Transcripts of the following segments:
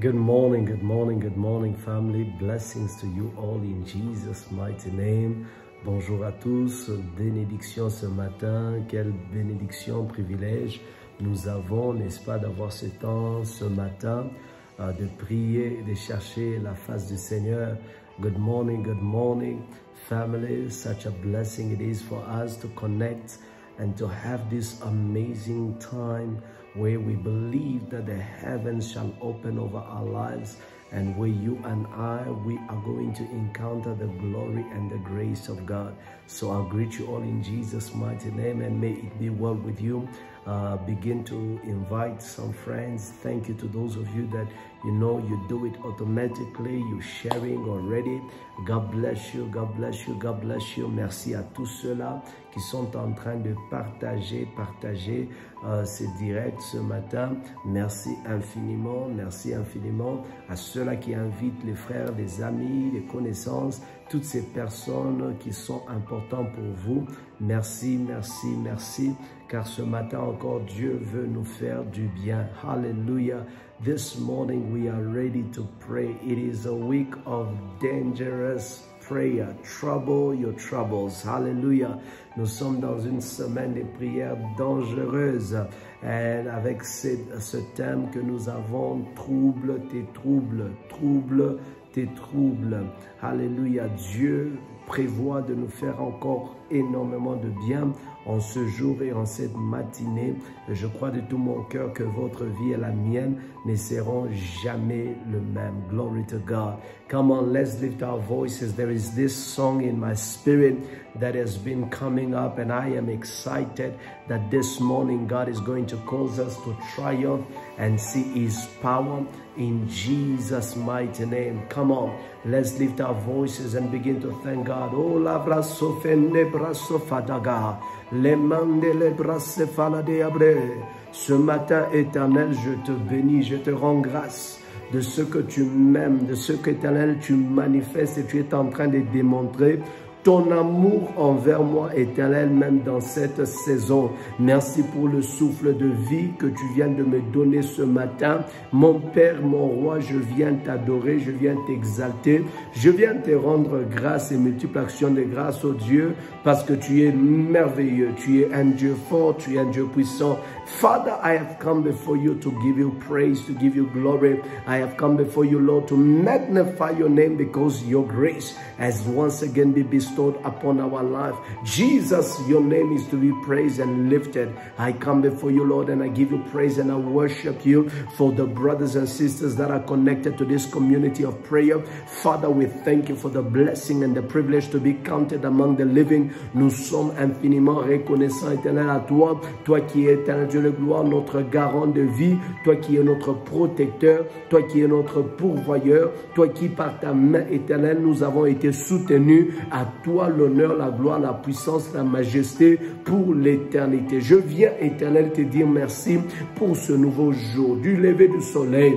Good morning, good morning, good morning, family. Blessings to you all in Jesus' mighty name. Bonjour à tous. Bénédiction ce matin. Quelle bénédiction, privilège nous avons, n'est-ce pas, d'avoir ce temps ce matin, de prier, de chercher la face du Seigneur. Good morning, family. Such a blessing it is for us to connect and to have this amazing time where we believe that the heavens shall open over our lives, and where you and we are going to encounter the glory and the grace of God. So I'll greet you all in Jesus' mighty name, and may it be well with you. Begin to invite some friends. Thank you to those of you that you do it automatically. You're sharing already. God bless you, God bless you, God bless you. Merci à tous ceux-là qui sont en train de partager ce direct ce matin. Merci infiniment à ceux-là qui invitent les frères, les amis, les connaissances, toutes ces personnes qui sont importantes pour vous. Merci, car ce matin encore, Dieu veut nous faire du bien. Hallelujah. This morning we are ready to pray. It is a week of dangerous prayer. Trouble your troubles. Hallelujah. Nous sommes dans une semaine de prières dangereuses. Et avec ce thème que nous avons, trouble tes troubles, trouble tes troubles. Alléluia. Dieu prévoit de nous faire encore énormément de bien en ce jour et en cette matinée. Et je crois de tout mon cœur que votre vie et la mienne ne seront jamais le même. Glory to God. Come on, let's lift our voices. There is this song in my spirit that has been coming up, and I am excited that this morning God is going to cause us to triumph and see His power in Jesus' mighty name. Come on, let's lift our voices and begin to thank God. Oh, la brasso fende brasso fadaga, le mande le brasse falade abre. Ce matin, Éternel, je te bénis, je te rends grâce de ce que tu m'aimes, de ce qu'Éternel tu manifestes et tu es en train de démontrer ton amour envers moi, Éternel, même dans cette saison. Merci pour le souffle de vie que tu viens de me donner ce matin. Mon Père, mon Roi, je viens t'adorer, je viens t'exalter. Je viens te rendre grâce et multiple action de grâce, oh Dieu, parce que tu es merveilleux. Tu es un Dieu fort, tu es un Dieu puissant. Father, I have come before you to give you praise, to give you glory. I have come before you, Lord, to magnify your name because your grace has once again been bestowed upon our life. Jesus, your name is to be praised and lifted. I come before you, Lord, and I give you praise and I worship you for the brothers and sisters that are connected to this community of prayer. Father, we thank you for the blessing and the privilege to be counted among the living. Nous sommes infiniment reconnaissants, Éternel, à toi, toi qui es éternel Dieu de gloire, notre garant de vie, toi qui es notre protecteur, toi qui es notre pourvoyeur, toi qui par ta main éternelle nous avons été soutenus. À toi l'honneur, la gloire, la puissance, la majesté pour l'éternité. Je viens, Éternel, te dire merci pour ce nouveau jour, du lever du soleil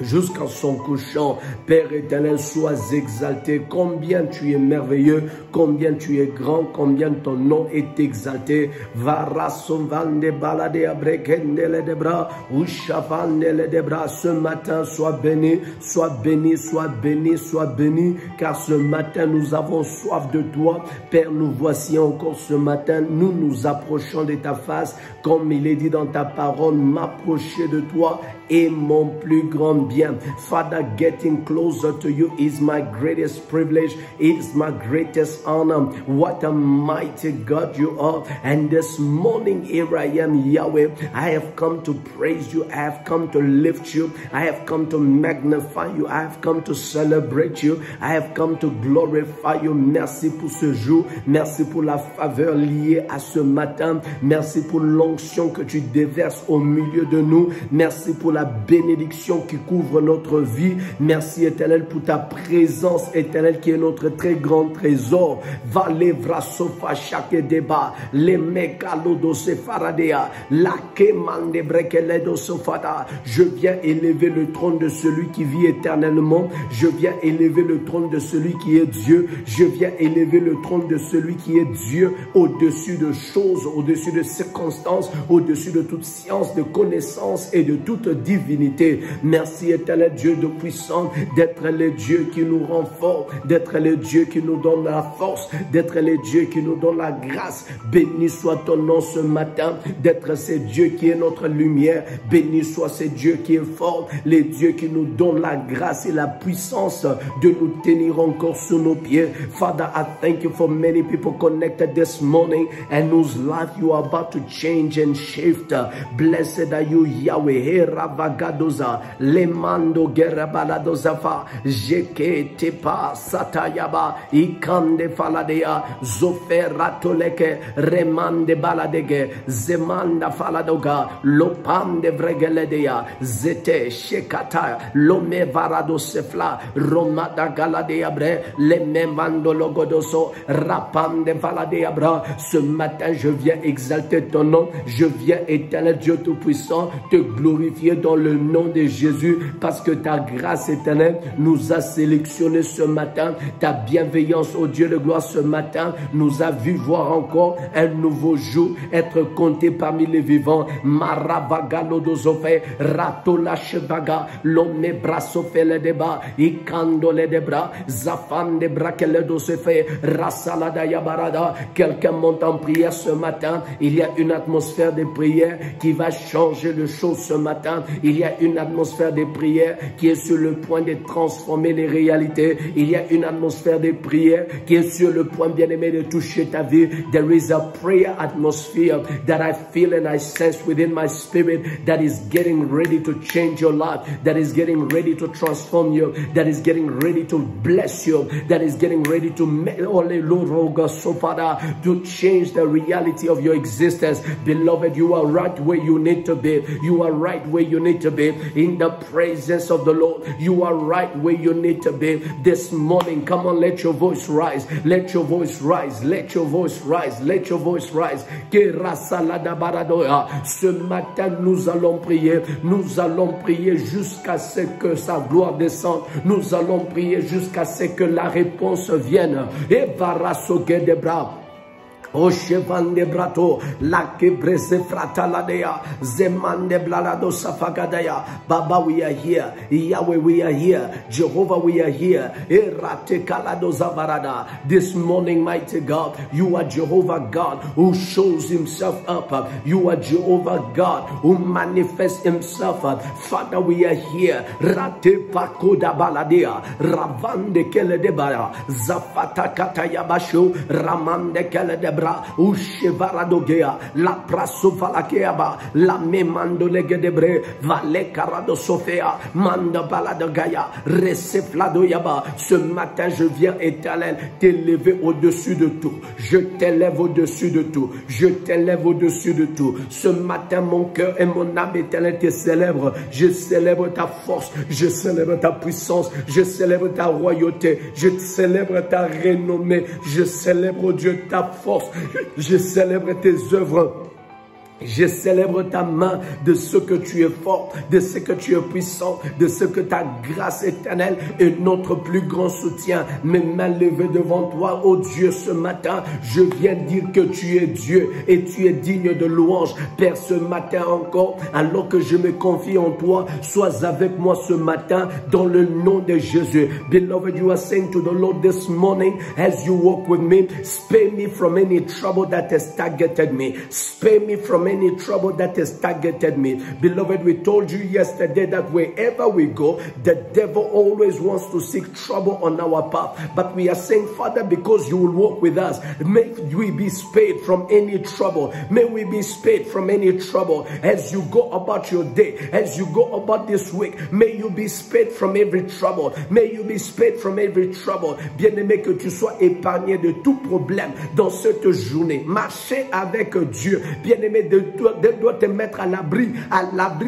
jusqu'à son couchant. Père éternel, sois exalté. Combien tu es merveilleux, combien tu es grand, combien ton nom est exalté. Ce matin, sois béni, sois béni, sois béni, sois béni, car ce matin nous avons soif de toi. Père, nous voici encore ce matin, nous nous approchons de ta face, comme il est dit dans ta parole, m'approcher de toi est mon plus grand bien. Father, getting closer to you is my greatest privilege. It's my greatest honor. What a mighty God you are. And this morning, here I am, Yahweh. I have come to praise you. I have come to lift you. I have come to magnify you. I have come to celebrate you. I have come to glorify you. Merci pour ce jour. Merci pour la faveur liée à ce matin. Merci pour l'onction que tu déverses au milieu de nous. Merci pour la bénédiction qui couvre notre vie. Merci éternel pour ta présence éternelle qui est notre très grand trésor. Valevra sofa chaque débat. Les megalodo se faradea. La kemande brekeledo sofada. Je viens élever le trône de celui qui vit éternellement. Je viens élever le trône de celui qui est Dieu. Je viens élever le trône de celui qui est Dieu au-dessus de choses, au-dessus de circonstances, au-dessus de toute science, de connaissance et de toute divinité. Merci Merci éternel Dieu de puissance, d'être le Dieu qui nous rend fort, d'être le Dieu qui nous donne la force, d'être le Dieu qui nous donne la grâce. Béni soit ton nom ce matin, d'être ce Dieu qui est notre lumière. Béni soit ce Dieu qui est fort, le Dieu qui nous donne la grâce et la puissance de nous tenir encore sur nos pieds. Father, I thank you for many people connected this morning and whose life you are about to change and shift. Blessed are you, Yahweh. He ravagadoza, lemando gerabaladozafa, jeke tepa satayaba, ikande faladea, zoferatoleke, remande baladege, zemanda faladoga, lopande vregeledea, zete shekata, lome varado sefla, romada galadea bre, lememando logodoso, rapande valadea bra. Ce matin, je viens exalter ton nom, je viens éternel Dieu Tout-Puissant, te glorifier dans le nom de Jésus, parce que ta grâce éternelle nous a sélectionnés ce matin, ta bienveillance, ô Dieu de gloire, ce matin, nous a vu voir encore un nouveau jour, être compté parmi les vivants. Maravaga lodozofe, rato lachevaga, l'homme brasofe le débat, ikando le debra, zafan de brakele dosefe, rasalada yabarada. Quelqu'un monte en prière ce matin, il y a une atmosphère de prière qui va changer les choses ce matin. Il y a une atmosphère de prière qui est sur le point de transformer les réalités. Il y a une atmosphère de prière qui est sur le point, bien-aimé, de toucher ta vie. There is a prayer atmosphere that I feel and I sense within my spirit that is getting ready to change your life, that is getting ready to transform you, that is getting ready to bless you, that is getting ready to make so Father, to change the reality of your existence. Beloved, you are right where you need to be. You are right where you need to be in the presence of the Lord. You are right where you need to be this morning. Come on, let your voice rise. Let your voice rise. Let your voice rise. Let your voice rise. Ce matin, nous allons prier. Nous allons prier jusqu'à ce que sa gloire descende. Nous allons prier jusqu'à ce que la réponse vienne. Et varasoke de bras. O chevan de brato, la kebrese frataladea, zemande blalado safagadaya. Baba, we are here. Yahweh, we are here. Jehovah, we are here. Erate kalado zavarada. This morning, mighty God, you are Jehovah God who shows himself up. You are Jehovah God who manifests himself. Father, we are here. Rate pakoda baladea, ravande kele debara, zafata katayabashu, ramande kele debra. Ushevaradogea, la prasofalakeaba, la memando legedebre, vale carado sofea, manda baladogaya, resefladoyaba. Ce matin, je viens éternel t'élever au-dessus de tout. Je t'élève au-dessus de tout. Je t'élève au-dessus de tout. Ce matin, mon cœur et mon âme éternel te célèbrent. Je célèbre ta force. Je célèbre ta puissance. Je célèbre ta royauté. Je célèbre ta renommée. Je célèbre, Dieu, ta force. Je célèbre tes œuvres. Je célèbre ta main de ce que tu es fort, de ce que tu es puissant, de ce que ta grâce éternelle est notre plus grand soutien. Mes mains levées devant toi, ô Dieu, ce matin, je viens dire que tu es Dieu et tu es digne de louange. Père, ce matin encore, alors que je me confie en toi, sois avec moi ce matin dans le nom de Jésus. Beloved, you are saying to the Lord this morning, as you walk with me, spare me from any trouble that has targeted me. Spare me from any trouble that has targeted me. Beloved, we told you yesterday that wherever we go, the devil always wants to seek trouble on our path. But we are saying, Father, because you will walk with us, may we be spared from any trouble. May we be spared from any trouble. As you go about your day, as you go about this week, may you be spared from every trouble. May you be spared from every trouble. Bien-aimé, que tu sois épargné de tout problème dans cette journée. Marcher avec Dieu. Bien-aimé, doit te mettre à l'abri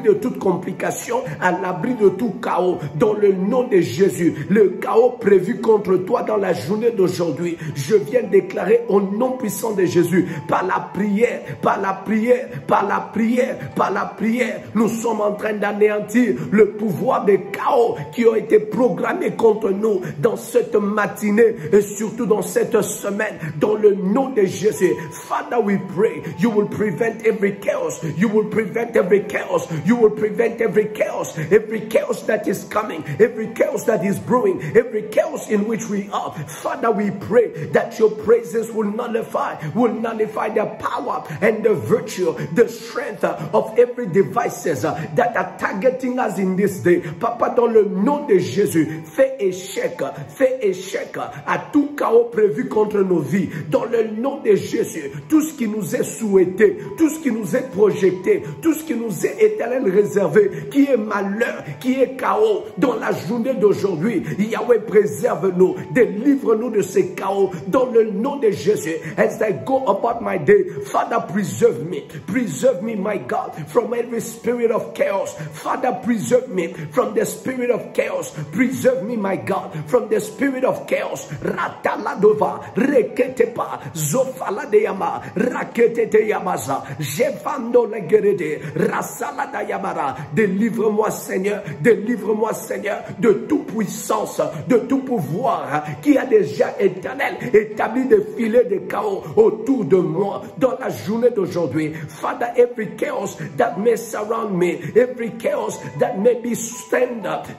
de toute complication, à l'abri de tout chaos, dans le nom de Jésus. Le chaos prévu contre toi dans la journée d'aujourd'hui, je viens déclarer au nom puissant de Jésus, par la prière, par la prière, par la prière, par la prière, nous sommes en train d'anéantir le pouvoir des chaos qui ont été programmés contre nous dans cette matinée et surtout dans cette semaine, dans le nom de Jésus. Father, we pray, you will prevent every every chaos. You will prevent every chaos. You will prevent every chaos. Every chaos that is coming. Every chaos that is brewing. Every chaos in which we are. Father, we pray that your praises will nullify the power and the virtue, the strength of every devices that are targeting us in this day. Papa, dans le nom de Jésus, fais échec à tout chaos prévu contre nos vies. Dans le nom de Jésus, tout ce qui nous est souhaité, tout ce qui nous est projeté, tout ce qui nous est éternel réservé, qui est malheur, qui est chaos, dans la journée d'aujourd'hui, Yahweh, préserve-nous, délivre-nous de ces chaos, dans le nom de Jésus. As I go about my day, Father, preserve me, my God, from every spirit of chaos. Father, preserve me from the spirit of chaos. Preserve me, my God, from the spirit of chaos. Rataladova, reketepa, zofaladeyama, raketete yamaza, jevando legerede, rasalada yamara. Délivre-moi, Seigneur, de toute puissance, de tout pouvoir qui a déjà établi des filets de chaos autour de moi dans la journée d'aujourd'hui. Father, every chaos that may surround me, every chaos that may be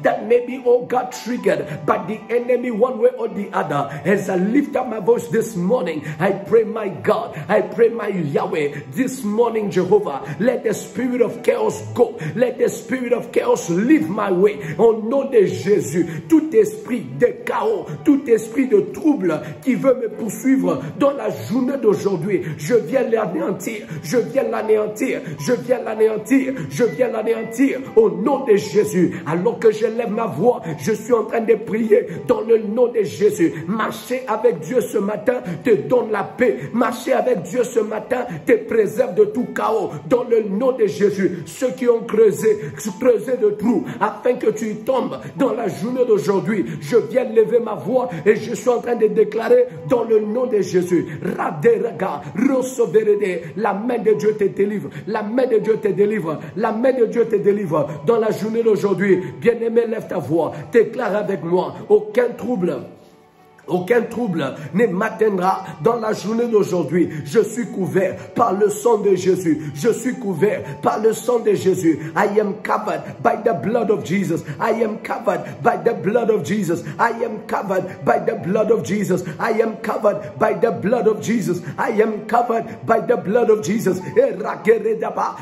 that may be, oh God, triggered by the enemy one way or the other. As I lift up my voice this morning, I pray, my God, I pray, my Yahweh, this morning, Jehovah, let the spirit of chaos go. Let the spirit of chaos leave my way. Au nom de Jésus, tout esprit de chaos, tout esprit de trouble qui veut me poursuivre dans la journée d'aujourd'hui, je viens l'anéantir, je viens l'anéantir, je viens l'anéantir, je viens l'anéantir au nom de Jésus. Alors que je lève ma voix, je suis en train de prier dans le nom de Jésus. Marcher avec Dieu ce matin te donne la paix. Marcher avec Dieu ce matin te préserve de tout chaos dans le nom de Jésus. Ceux qui ont creusé de trous afin que tu tombes dans la journée d'aujourd'hui, je viens lever ma voix et je suis en train de déclarer dans le nom de Jésus. Raderaga, Rosoverede, la main de Dieu te délivre, la main de Dieu te délivre, la main de Dieu te délivre dans la journée d'aujourd'hui. Bien-aimé, lève ta voix, déclare avec moi, aucun trouble ne m'atteindra dans la journée d'aujourd'hui. Je suis couvert par le sang de Jésus. Je suis couvert par le sang de Jésus. I am covered by the blood of Jesus. I am covered by the blood of Jesus. I am covered by the blood of Jesus. I am covered by the blood of Jesus. I am covered by the blood of Jesus.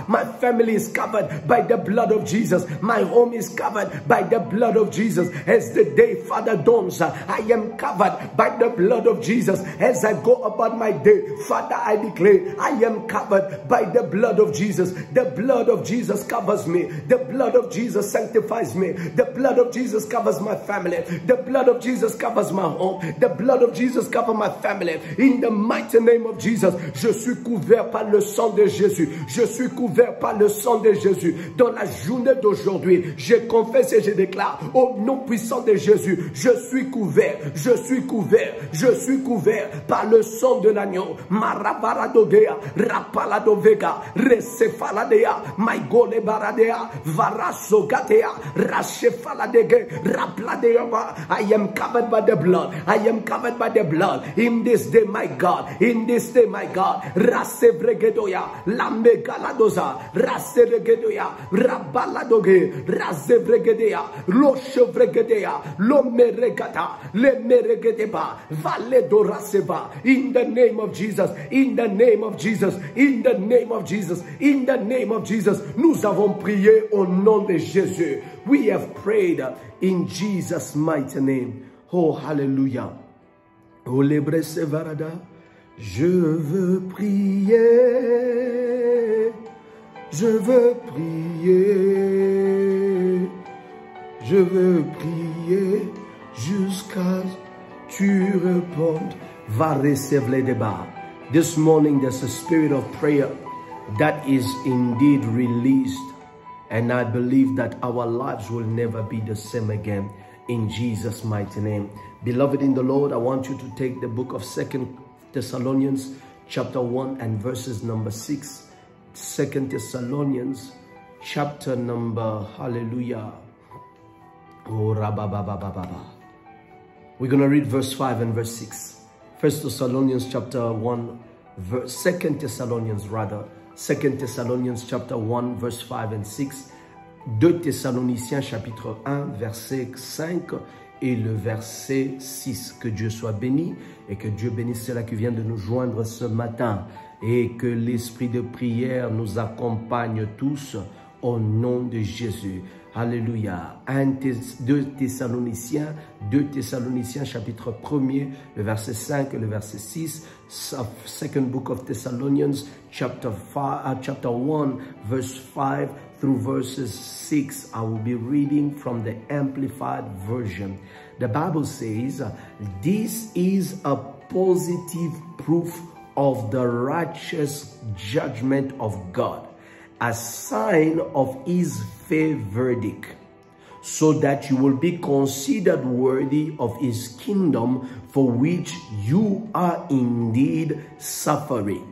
My family is covered by the blood of Jesus. My home is covered by the blood of Jesus. As the day, Father, dawns, I am covered by the blood of Jesus. As I go about my day, Father, I declare I am covered by the blood of Jesus. The blood of Jesus covers me. The blood of Jesus sanctifies me. The blood of Jesus covers my family. The blood of Jesus covers my home. The blood of Jesus covers my family. In the mighty name of Jesus, je suis couvert par le sang de Jésus. Je suis couvert par le sang de Jésus. Dans la journée d'aujourd'hui, je confesse et je déclare au nom puissant de Jésus, je suis couvert, je suis couvert, je suis couvert par le sang de l'agneau. Marabaradogea, Rapaladovega, Resefaladea, Maigole Baradea, Varasogatea, Rashefaladege, Rapladeaba. I am covered by the blood. I am covered by the blood. In this day, my God, in this day, my God, Rasevregedoya, Lamegaladoza, Raseregedoya, Rabaladoge, Rasevregedea, Loshevregedea, Lomeregata, Lemeregedeba, Valedoraseva. In the name of Jesus, in the name of Jesus, in the name of Jesus, in the name of Jesus, nous avons prié au nom de Jésus. We have prayed in Jesus' mighty name. Oh, hallelujah. Oh, lebrese varada. Je veux prier, je veux prier, je veux prier jusqu'à tu répondes. Va recevoir les débats. This morning there's a spirit of prayer that is indeed released, and I believe that our lives will never be the same again in Jesus' mighty name. Beloved in the Lord, I want you to take the book of 2 Thessalonians chapter 1 and verses number 6. 2 Thessalonians chapter number, hallelujah. Oh, rabababababa. We're going to read verse 5 and verse 6. 1 Thessalonians chapter 1, 2 Thessalonians rather, 2 Thessalonians chapter 1 verse 5 and 6, 2 Thessaloniciens chapitre 1 verset 5 et le verset 6. Que Dieu soit béni et que Dieu bénisse ceux-là qui viennent de nous joindre ce matin et que l'esprit de prière nous accompagne tous au nom de Jésus. Alléluia. 2 Thessaloniciens chapitre 1er, le verset 5 et le verset 6. Second book of Thessalonians chapter 1 verse 5 through verses 6. I will be reading from the Amplified Version. The Bible says, this is a positive proof of the righteous judgment of God, a sign of his fair verdict, so that you will be considered worthy of his kingdom, for which you are indeed suffering.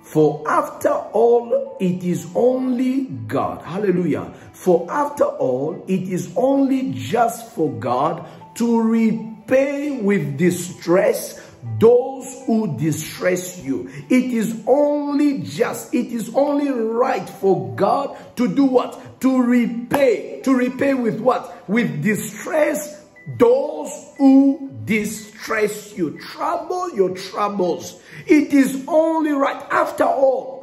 For after all, it is only God. Hallelujah. For after all, it is only just for God to repay with distress those who distress you. It is only just, it is only right for God to do what? To repay. To repay with what? With distress those who distress you. Trouble your troubles. It is only right. After all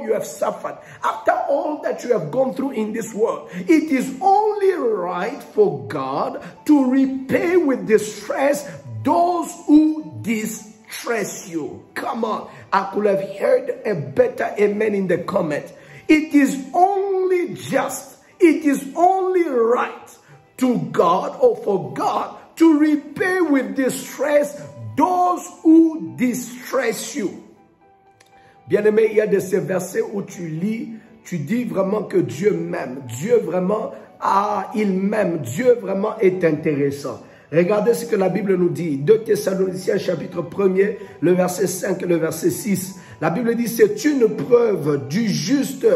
you have suffered, after all that you have gone through in this world, it is only right for God to repay with distress those who distress you. Come on. I could have heard a better amen in the comment. It is only just, it is only right to God or for God to repay with distress those who distress you. Bien-aimé, il y a de ces versets où tu lis, tu dis vraiment que Dieu m'aime. Dieu vraiment, il m'aime. Dieu vraiment est intéressant. Regardez ce que la Bible nous dit. 2 Thessaloniciens chapitre 1er, le verset 5 et le verset 6. La Bible dit, c'est une preuve du juste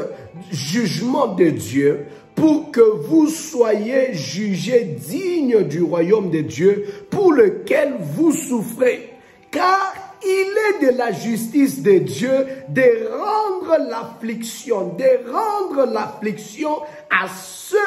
jugement de Dieu pour que vous soyez jugés dignes du royaume de Dieu pour lequel vous souffrez. Car il est de la justice de Dieu de rendre l'affliction à ceux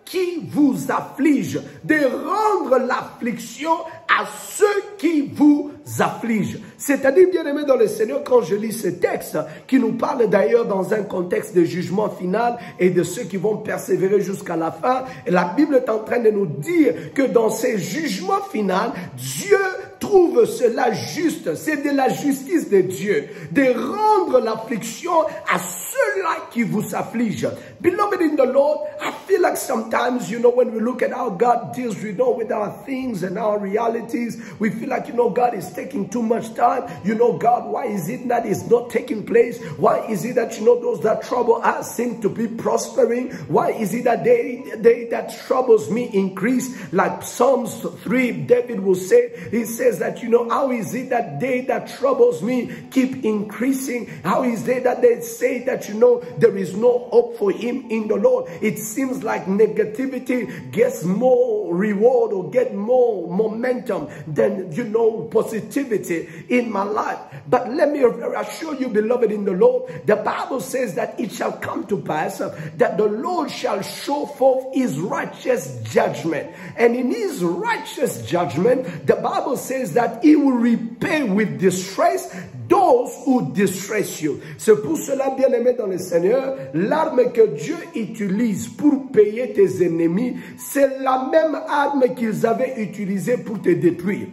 qui vous affligent, de rendre l'affliction à ceux qui vous affligent. C'est-à-dire, bien-aimé dans le Seigneur, quand je lis ce texte, qui nous parle d'ailleurs dans un contexte de jugement final et de ceux qui vont persévérer jusqu'à la fin, et la Bible est en train de nous dire que dans ces jugements finaux, Dieu trouve cela juste. C'est de la justice de Dieu de rendre l'affliction à ceux-là qui vous affligent. Beloved in the Lord, I feel like sometimes, you know, when we look at how God deals with our things and our realities, we feel like, you know, God is taking too much time. You know, God, why is it that it's not taking place? Why is it that, you know, those that trouble us seem to be prospering? Why is it that they that troubles me increase? Like Psalms 3, David will say, he says that, you know, how is it that they that troubles me keep increasing? How is it that they say that, you know, there is no hope for him in the Lord? It seems like negativity gets more reward or get more momentum than, you know, positivity in my life. But let me assure you, beloved in the Lord, the Bible says that it shall come to pass that the Lord shall show forth his righteous judgment. And in his righteous judgment, the Bible says that he will repay with distress those who distress you. C'est pour cela, bien-aimé dans le Seigneur, l'arme que Dieu utilise pour payer tes ennemis, c'est la même arme qu'ils avaient utilisée pour te détruire.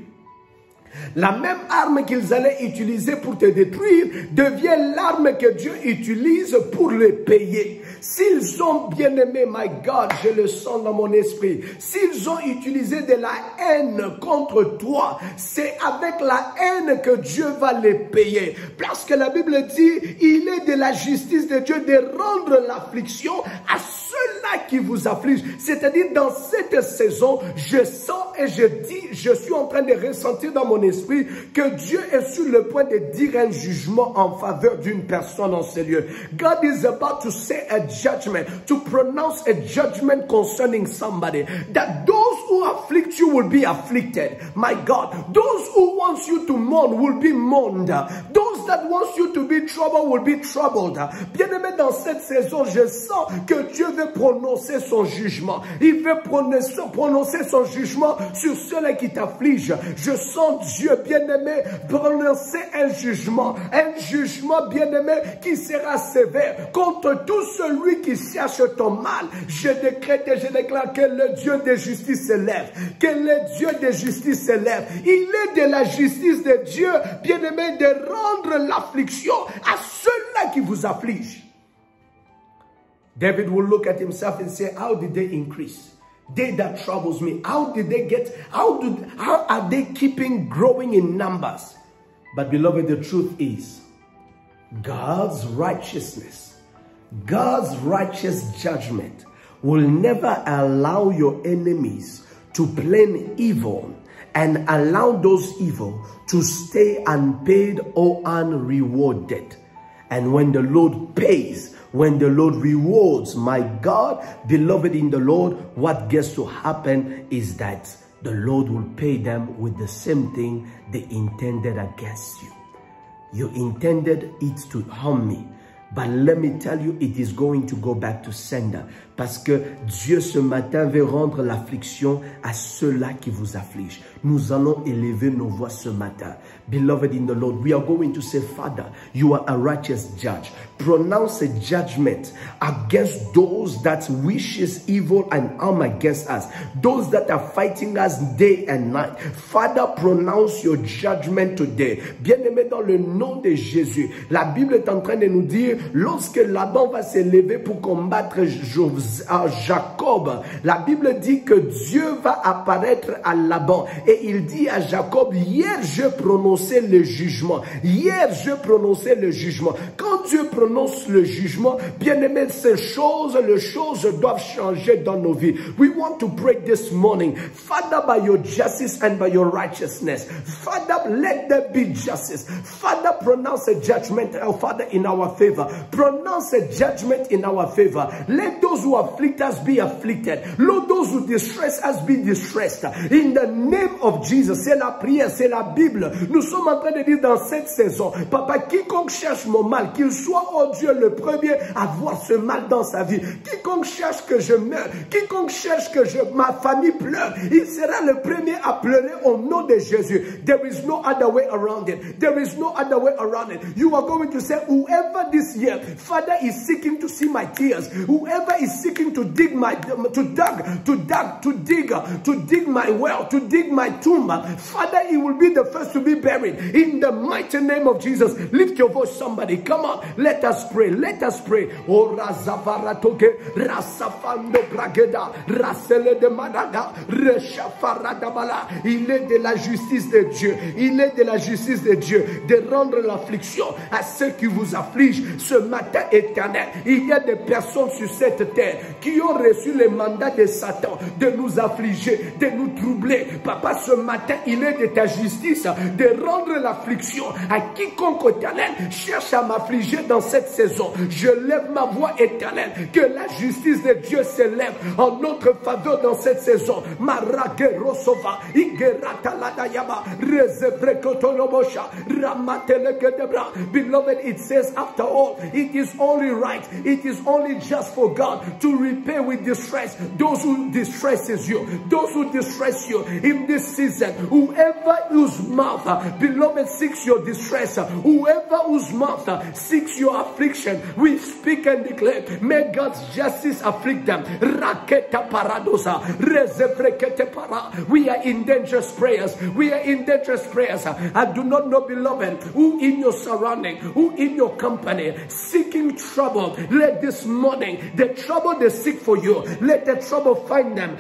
La même arme qu'ils allaient utiliser pour te détruire devient l'arme que Dieu utilise pour les payer. S'ils ont bien aimé, my God, je le sens dans mon esprit, s'ils ont utilisé de la haine contre toi, c'est avec la haine que Dieu va les payer. Parce que la Bible dit, il est de la justice de Dieu de rendre l'affliction à ceux-là qui vous affligent. C'est-à-dire, dans cette saison, je sens et je dis, je suis en train de ressentir dans mon esprit que Dieu est sur le point de dire un jugement en faveur d'une personne en ce lieu. God is about to say a judgment, to pronounce a judgment concerning somebody, that those who afflict you will be afflicted. My God, those who want you to mourn will be mourned. Those that want you to be troubled will be troubled. Bien-aimé, dans cette saison, je sens que Dieu veut prononcer son jugement. Il veut prononcer son jugement sur ceux-là qui t'affligent. Je sens Dieu, bien-aimé, prononcer un jugement bien-aimé qui sera sévère contre tout celui qui cherche ton mal. Je décrète et je déclare que le Dieu de justice se lève, que le Dieu de justice se lève. Il est de la justice de Dieu, bien-aimé, de rendre l'affliction à ceux-là qui vous affligent. David will look at himself and say, how did they increase? They that troubles me, how did they get, how are they keeping growing in numbers? But beloved, the truth is, God's righteousness, God's righteous judgment will never allow your enemies to plan evil and allow those evil to stay unpaid or unrewarded. And when the Lord pays, when the Lord rewards, my God, beloved in the Lord, what gets to happen is that the Lord will pay them with the same thing they intended against you. You intended it to harm me. But let me tell you, it is going to go back to sender. Parce que Dieu ce matin veut rendre l'affliction à ceux-là qui vous affligent. Nous allons élever nos voix ce matin. Beloved in the Lord, we are going to say, Father, you are a righteous judge. Pronounce a judgment against those that wishes evil and harm against us. Those that are fighting us day and night. Father, pronounce your judgment today. Bien-aimé, dans le nom de Jésus, la Bible est en train de nous dire, lorsque Laban va s'élever pour combattre Jacob, la Bible dit que Dieu va apparaître à Laban et il dit à Jacob, hier je prononçais le jugement. Hier je prononçais le jugement. Quand Dieu prononce le jugement, bien-aimé, les choses doivent changer dans nos vies. We want to pray this morning, Father, by your justice and by your righteousness, Father, let there be justice. Father, pronounce a judgment, oh Father, in our favor. Pronounce a judgment in our favor. Let those who afflict us be afflicted. Let those who distress us be distressed. In the name of Jesus. C'est la prière, c'est la Bible. Nous sommes en train de dire dans cette saison, Papa, quiconque cherche mon mal, qu'il soit, oh Dieu, le premier à voir ce mal dans sa vie. Quiconque cherche que je meure, quiconque cherche que ma famille pleure, il sera le premier à pleurer au nom de Jésus. There is no other way around it. There is no other way around it. You are going to say, whoever this year, Father, is seeking to see my tears, whoever is seeking to dig my, to dig my well, to dig my tomb, Father, he will be the first to be buried. In the mighty name of Jesus, lift your voice, somebody. Come on, let us pray. Let us pray. Oh, Razavaratoke, Rasafando Brageda, Rasele de Managa, Reshafaradabala. Il est de la justice de Dieu. Il est de la justice de Dieu de rendre l'affliction à ceux qui vous affligent ce matin éternel. Il y a des personnes sur cette terre qui ont reçu le mandat de Satan de nous affliger, de nous troubler. Papa, ce matin, il est de ta justice de rendre l'affliction à quiconque éternel cherche à m'affliger dans cette saison. Je lève ma voix éternelle, que la justice de Dieu s'élève en notre faveur dans cette saison. Maragerosova, Igerataladayaба, Rezebrekotolobosha, Ramatelegedebra. Beloved, it says, after all, it is only right, it is only just for God to repay with distress those who distresses you, those who distress you in this season. Whoever whose mouth, beloved, seeks your distress, whoever whose mouth seeks your affliction, we speak and declare, may God's justice afflict them. Raketa paradosa, rezevrekete para. We are in dangerous prayers. We are in dangerous prayers. I do not know, beloved, who in your surrounding, who in your company, seeking trouble. Let this morning, the trouble they seek for you, let the trouble find them.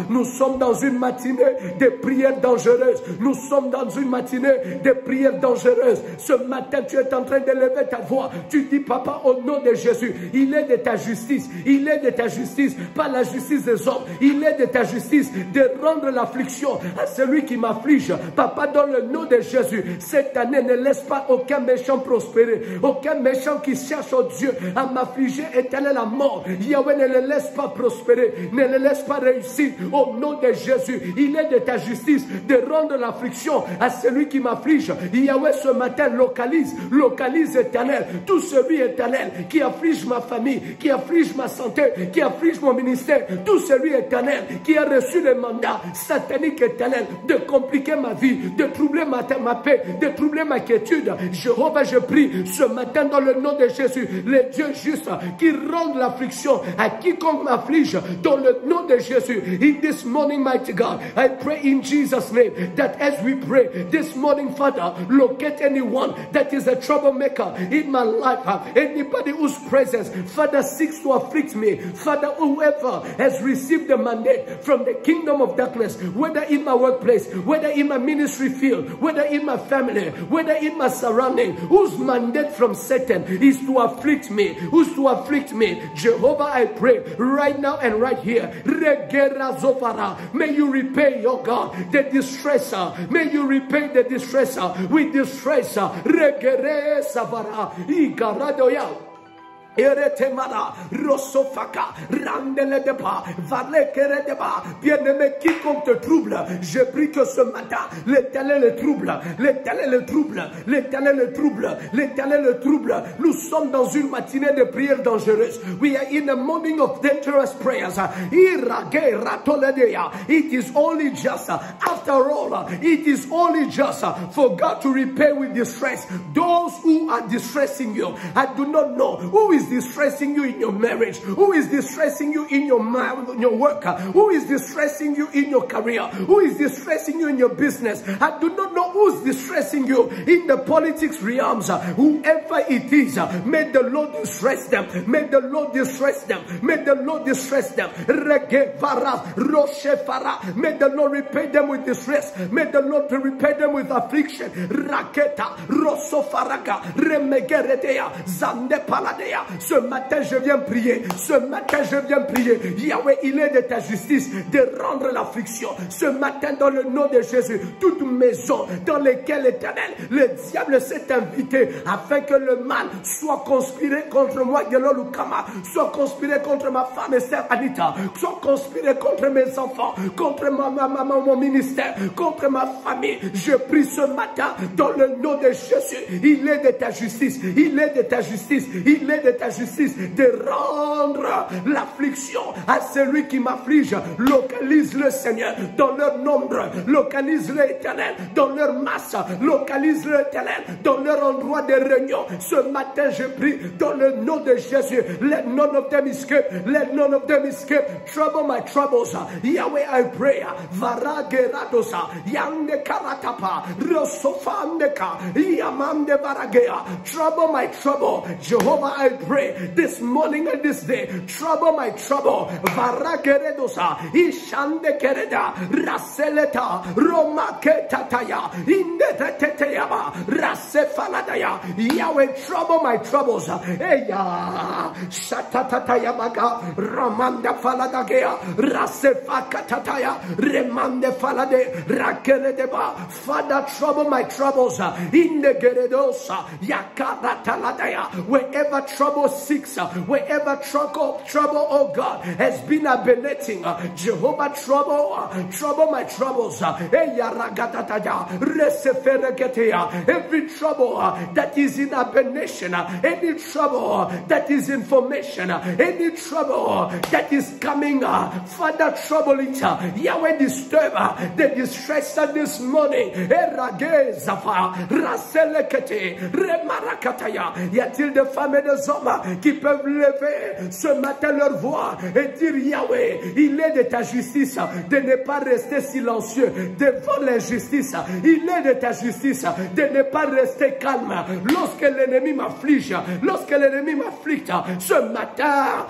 Nous sommes dans une matinée de prières dangereuses. Nous sommes dans une matinée de prières dangereuses. Ce matin, tu es en train d'élever ta voix. Tu dis, Papa, au nom de Jésus, il est de ta justice. Il est de ta justice, pas la justice des hommes. Il est de ta justice de rendre l'affliction à celui qui m'afflige. Papa, dans le nom de Jésus, cette année, ne laisse pas aucun méchant prospérer. Aucun méchant qui cherche cherchent, oh Dieu, à m'affliger, Éternel, à mort. Yahweh, ne les laisse pas prospérer, ne les laisse pas réussir. Au nom de Jésus, il est de ta justice de rendre l'affliction à celui qui m'afflige. Yahweh, ce matin, localise, Éternel, tout celui, Éternel, qui afflige ma famille, qui afflige ma santé, qui afflige mon ministère, tout celui, Éternel, qui a reçu le mandat satanique, Éternel, de compliquer ma vie, de troubler ma paix, de troubler ma quiétude. Jéhovah, je prie ce matin dans le nom de Jésus, le Dieu juste, qui rende l'affliction à quiconque m'afflige, dans le nom de Jésus. In this morning, mighty God, I pray in Jesus' name that as we pray this morning, Father, locate anyone that is a troublemaker in my life, anybody whose presence, Father, seeks to afflict me. Father, whoever has received the mandate from the kingdom of darkness, whether in my workplace, whether in my ministry field, whether in my family, whether in my surrounding, whose mandate from Satan is to afflict me, who's to afflict me, Jehovah, I pray right now and right here, may you repay, oh God, the distresser. May you repay the distresser with distresser. Eretemara, Rosofaka, Randele deba, Valekere deba. Bien-aimé, quiconque te trouble, je prie que ce matin, l'Éternel le trouble, l'Éternel le trouble, l'Éternel le trouble, l'Éternel le trouble. Nous sommes dans une matinée de prière dangereuse. We are in a morning of dangerous prayers. It is only just, after all, it is only just for God to repay with distress those who are distressing you. I do not know who is distressing you in your marriage, who is distressing you in your work, who is distressing you in your career, who is distressing you in your business. I do not know who's distressing you in the politics realms. Whoever it is, may the Lord distress them, may the Lord distress them, may the Lord distress them. May the Lord repay them with distress, may the Lord repay them with affliction. Raketa Rosofaraga Remegeredea Zande Paladea. Ce matin, je viens prier. Ce matin, je viens prier. Yahweh, il est de ta justice de rendre l'affliction. Ce matin, dans le nom de Jésus, toute maison dans laquelle, Éternel, le diable s'est invité afin que le mal soit conspiré contre moi, Gelolukama, soit conspiré contre ma femme, Esther Anita, soit conspiré contre mes enfants, contre mon ministère, contre ma famille. Je prie ce matin, dans le nom de Jésus, il est de ta justice, il est de ta justice, il est de ta justice de rendre l'affliction à celui qui m'afflige. Localise-le, Seigneur, dans leur nombre, localise-le, Éternel, dans leur masse, localise-le, Éternel, dans leur endroit de réunion. Ce matin, je prie dans le nom de Jésus. Let none of them escape, let none of them escape. Trouble my troubles, Yahweh, I pray. Varageradosa, Yande Karatapa, Rosofandeka, Yamande Varagea. Trouble my trouble, Jehovah, I pray this morning and this day. Trouble my trouble. Varageredosa, Ishande Kereda, Raseleta, Roma Ketataya, Indeteteyaba, Rasefaladaya. Yahweh, trouble my troubles. Eya, Shatatatayabaga, Ramanda Faladagea, Rasefakatataya, Remande Falade, Rakeredeba. Father, trouble my troubles. Indegeredosa, Yakaratalada. Wherever trouble seeks, wherever trouble, oh God, has been ablating, Jehovah, trouble my troubles. Every trouble that is in abomination, any trouble that is in formation, any trouble that is coming, Father, trouble it. Yahweh, disturb the distresser this morning. Y a-t-il des femmes et des hommes qui peuvent lever ce matin leur voix et dire: Yahweh, il est de ta justice de ne pas rester silencieux devant l'injustice. Il est de ta justice de ne pas rester calme lorsque l'ennemi m'afflige, lorsque l'ennemi m'afflicte. Ce matin,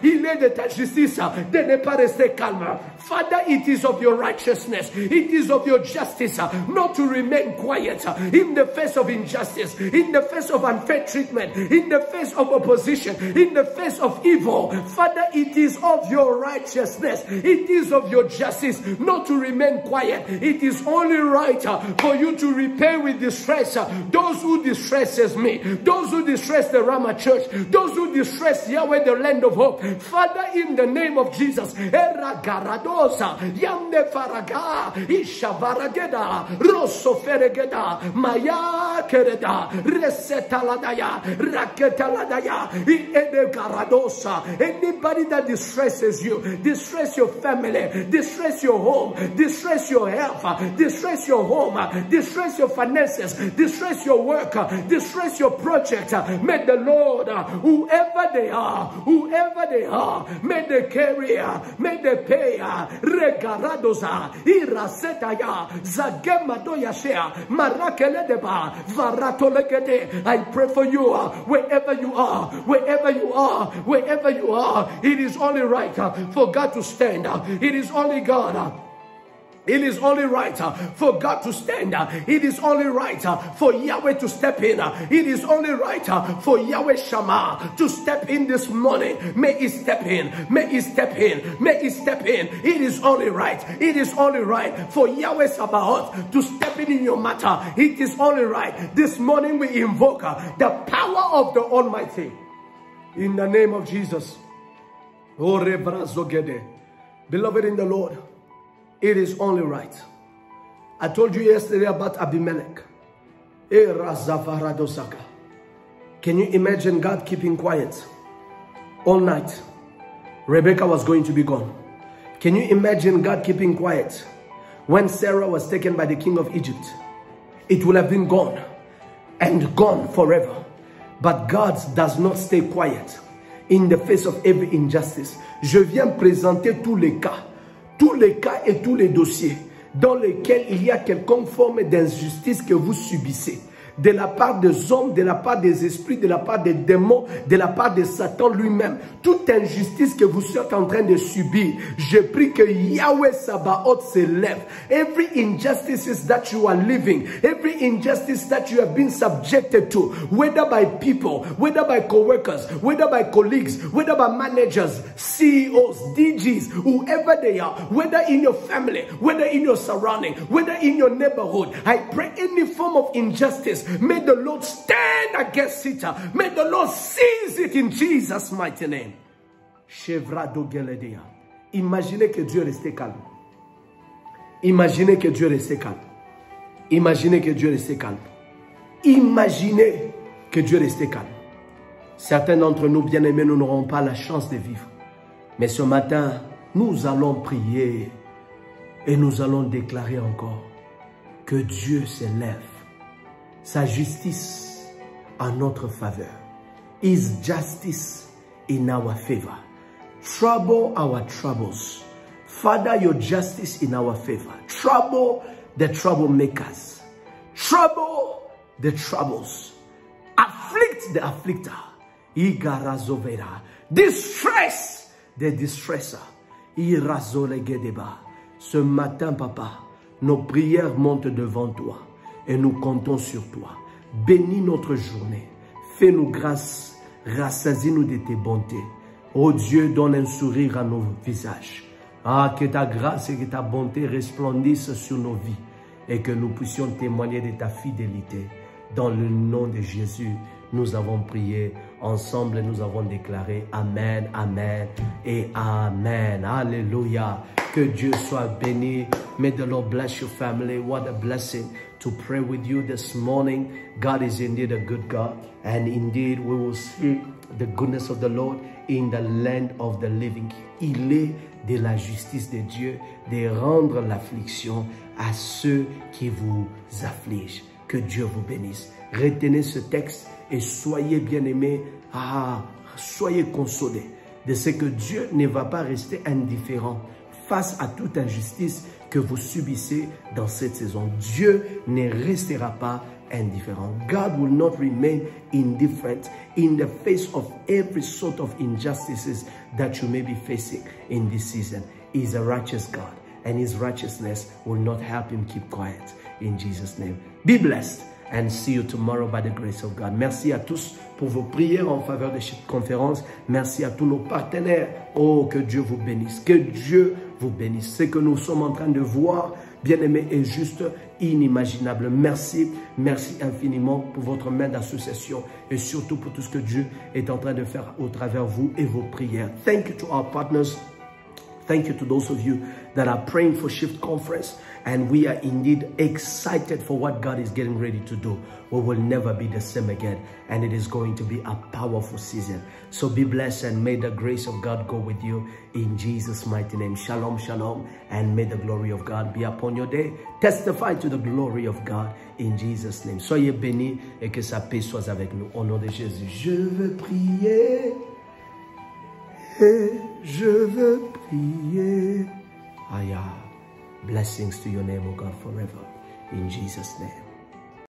il est de ta justice de ne pas rester calme. Father, it is of your righteousness. It is of your justice not to remain quiet in the face of injustice, in the face of unfair treatment, in the face of opposition, in the face of evil. Father, it is of your righteousness. It is of your justice not to remain quiet. It is only right for you to repay with distress those who distresses me, those who distress the Rama Church, those who distress Yahweh, the land of hope. Father, in the name of Jesus, Eragaradosa, Yamne Faraga, Ishavarageda, Rosso Feregeda, Maya Kereda, Resetaladaya, Raketaladaya, Edegaradosa. Anybody that distresses you, distress your family, distress your home, distress your health, distress your home, distress your finances, distress your work, distress your project. May the Lord, whoever they are, may they carry, may they pay, regaradosa, irasetaya, zagemadoyashea, marakeledeba, varatolegede. I pray for you, wherever you are, wherever you are, wherever you are. It is only right for God to stand. It is only God. It is only right for God to stand. It is only right for Yahweh to step in. It is only right for Yahweh Shammah to step in this morning. May He step in. May He step in. May He step in. It is only right. It is only right for Yahweh Sabaoth to step in your matter. It is only right. This morning we invoke the power of the Almighty. In the name of Jesus. Beloved in the Lord, it is only right. I told you yesterday about Abimelech. Can you imagine God keeping quiet all night? Rebecca was going to be gone. Can you imagine God keeping quiet when Sarah was taken by the king of Egypt? It would have been gone and gone forever. But God does not stay quiet in the face of every injustice. Je viens présenter tous les cas et tous les dossiers dans lesquels il y a quelconque forme d'injustice que vous subissez. De la part des hommes, de la part des esprits, de la part des démons, de la part de Satan lui-même. Toute injustice que vous êtes en train de subir, je prie que Yahweh Sabaoth se lève. Every injustice that you are living, every injustice that you have been subjected to, whether by people, whether by co-workers, whether by colleagues, whether by managers, CEOs, DGs, whoever they are, whether in your family, whether in your surrounding, whether in your neighborhood, I pray any form of injustice, may the Lord stand against it. May the Lord seize it in Jesus' mighty name. Imaginez que Dieu restait calme. Imaginez que Dieu restait calme. Imaginez que Dieu restait calme. Imaginez que Dieu restait calme. Certains d'entre nous, bien-aimés, nous n'aurons pas la chance de vivre. Mais ce matin, nous allons prier et nous allons déclarer encore que Dieu se lève. Sa justice en notre faveur. His justice in our favor. Trouble our troubles. Father, your justice in our favor. Trouble the troublemakers. Trouble the troubles. Afflict the afflictor. Igarazovera. Distress the distresser. Irazolegedeba. Ce matin, Papa, nos prières montent devant toi. Et nous comptons sur toi. Bénis notre journée. Fais-nous grâce. Rassasie-nous de tes bontés. Oh Dieu, donne un sourire à nos visages. Ah, que ta grâce et que ta bonté resplendissent sur nos vies. Et que nous puissions témoigner de ta fidélité. Dans le nom de Jésus, nous avons prié. Ensemble, nous avons déclaré Amen, Amen et Amen. Alléluia. Que Dieu soit béni. May the Lord bless your family. What a blessing to pray with you this morning. God is indeed a good God. And indeed, we will see the goodness of the Lord in the land of the living. Il est de la justice de Dieu de rendre l'affliction à ceux qui vous affligent. Que Dieu vous bénisse. Retenez ce texte et soyez bien-aimés. Soyez consolés de ce que Dieu ne va pas rester indifférent face à toute injustice que vous subissez dans cette saison. Dieu ne restera pas indifférent. God will not remain indifferent in the face of every sort of injustices that you may be facing in this season. He is a righteous God. and his righteousness will not help him keep quiet. In Jesus' name. Be blessed and see you tomorrow by the grace of God. Merci à tous pour vos prières en faveur de cette conférence. Merci à tous nos partenaires. Oh, que Dieu vous bénisse. Que Dieu vous bénisse. Ce que nous sommes en train de voir, bien-aimé, est juste inimaginable. Merci, merci infiniment pour votre main d'association et surtout pour tout ce que Dieu est en train de faire au travers vous et vos prières. Thank you to our partners. Thank you to those of you that are praying for Shift Conference. And we are indeed excited for what God is getting ready to do. We will never be the same again. And it is going to be a powerful season. So be blessed and may the grace of God go with you in Jesus' mighty name. Shalom, shalom. And may the glory of God be upon your day. Testify to the glory of God in Jesus' name. Soyez bénis et que sa paix soit avec nous. Au nom de Jésus, je veux prier. Et je veux prier. Aya. Blessings to your name, O God, forever. In Jesus' name.